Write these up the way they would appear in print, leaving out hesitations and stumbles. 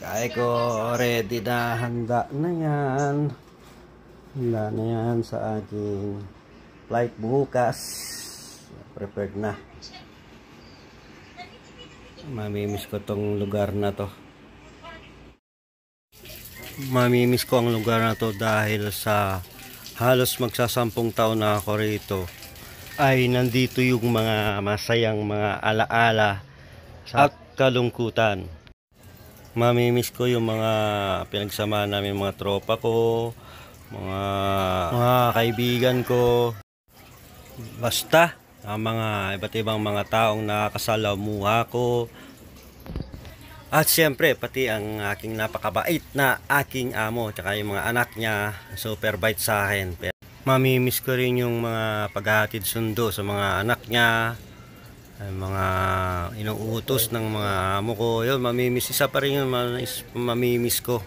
Kaya ko ready na, handa na yan. Handa na yan sa aking flight bukas. Prepared na. Mamimiss ko tong lugar na to. Mamimiss ko ang lugar na to dahil sa halos magsasampung taon na ako rito. Ay nandito yung mga masayang mga alaala at kalungkutan. Mamimiss ko yung mga pinagsamahan namin, mga tropa ko, mga kaibigan ko. Basta ang mga iba't ibang mga taong nakakasalamuha ko. At siyempre pati ang aking napakabait na aking amo, tsaka yung mga anak niya, super bait sa akin. Mamimiss ko rin yung mga paghahatid sundo sa mga anak niya, mga inuutos ng mga amo ko. Yun, mamimiss. Isa pa rin yun, mamimiss ko.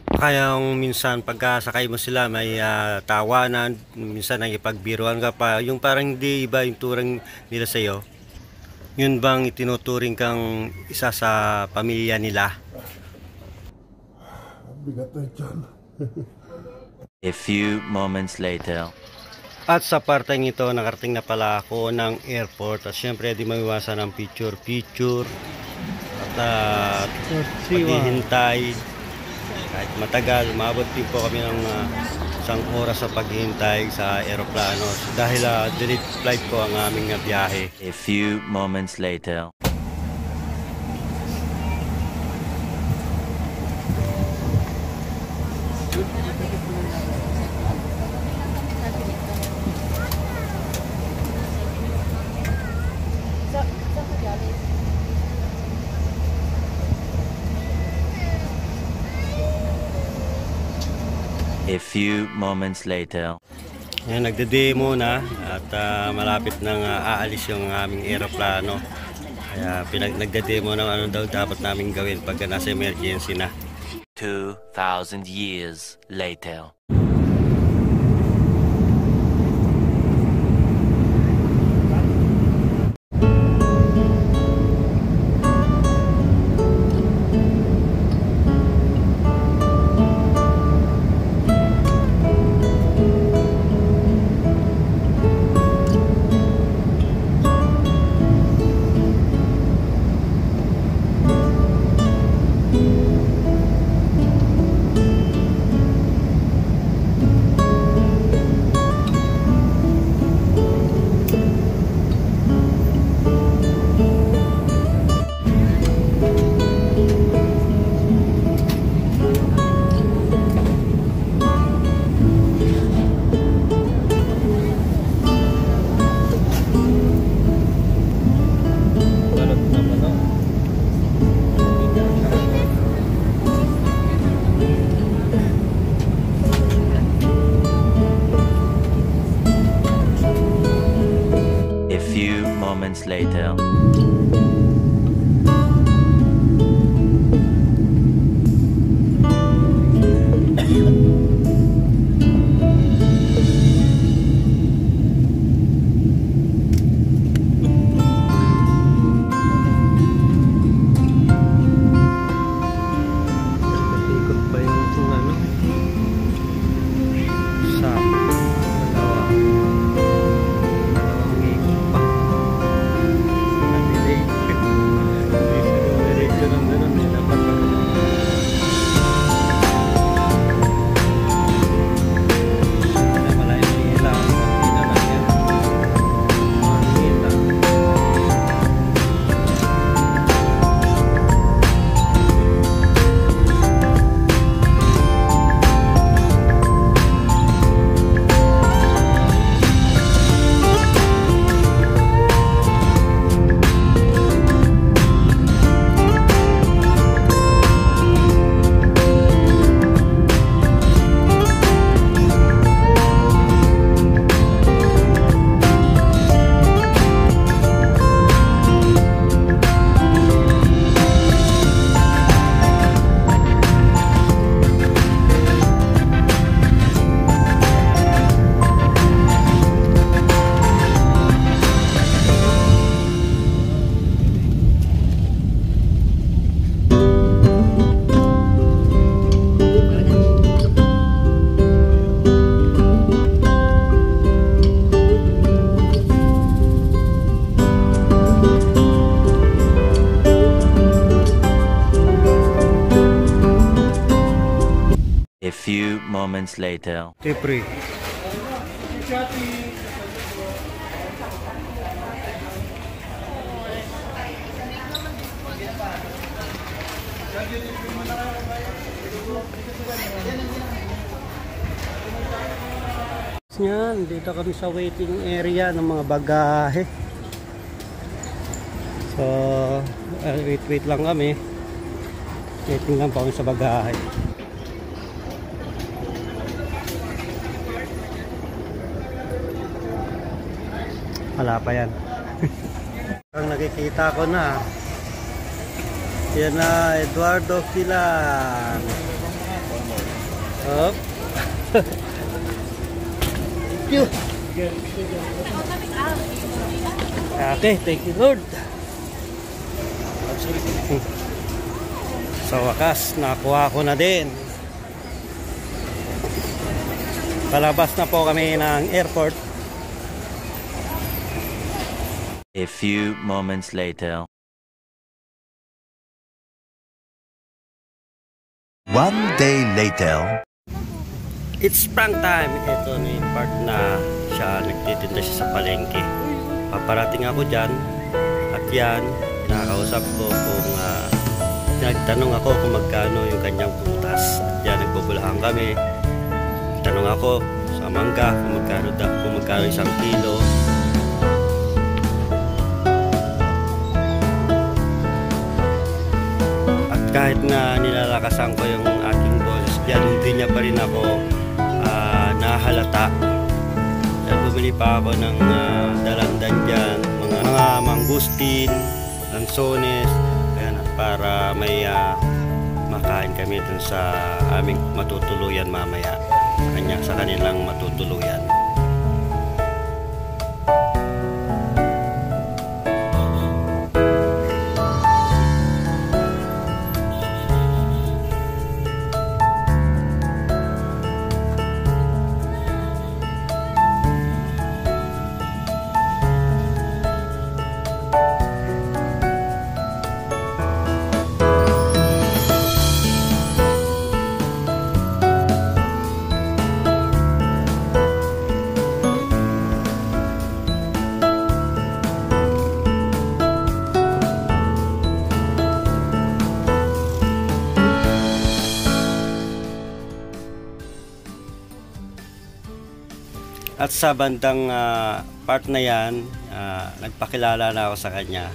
Kaya minsan pagkasakay mo sila may tawanan, minsan nagipagbiruan ka pa, yung parang hindi iba yung turang nila sa iyo. Yun bang itinuturing kang isa sa pamilya nila? Bigat na dyan. A few moments later. At sa parteng ito, nakarating na pala ako ng airport. At syempre, di maiwasan ang picture-picture. At paghihintay. Kahit matagal, umabot din po kami ng isang oras sa paghihintay sa aeroplano. Dahil direct flight po ang aming biyahe. A few moments later. A few moments later. Ngayon, nagde-demo na at malapit nang aalis yung aming aeroplano. Kaya nagde-demo ng ano daw dapat namin gawin pag nasa emergency na. 2,000 years later. Later. A few moments later. Tipre. Yan, dito kami sa waiting area ng mga bagahe. So, wait lang kami. Waiting lang pa kami sa bagahe. Wala pa yan. Ang nakikita ko na. Yan na, Eduardo Filan. Up. Thank you. Okay, thank you Lord. Sa wakas, nakuha ko na din. Palabas na po kami ng airport. A few moments later. One day later. It's prank time. Ito na yung part na siya nagtitinda siya sa palengke. Paparating ako dyan. At yan, nakakausap ko kung nagtanong ako kung magkano yung kanyang prutas. At yan, nagbubulahan kami. Tanong ako sa mangga kung magkano 1 kilo. At kahit na nilalakasan ko yung aking boses dyan, hindi niya pa rin ako nahalata. Kaya bumili pa ako ng dalandan dyan, mga mangustin, lansones, ayan, para may makain kami dun sa aming matutuluyan mamaya, sa kanilang matutuluyan. At sa bandang part na yan, nagpakilala na ako sa kanya.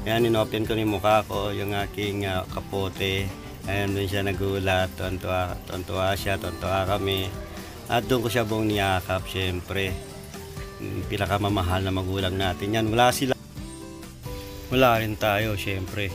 Yan, inopen ko yung mukha ko, yung aking kapote. Ayan, doon siya nagulat, tuwan-tuwa siya, tuwan-tuwa kami. At doon ko siya buong niyakap, syempre. Pinakamamahal na magulang natin yan. Wala rin tayo, syempre.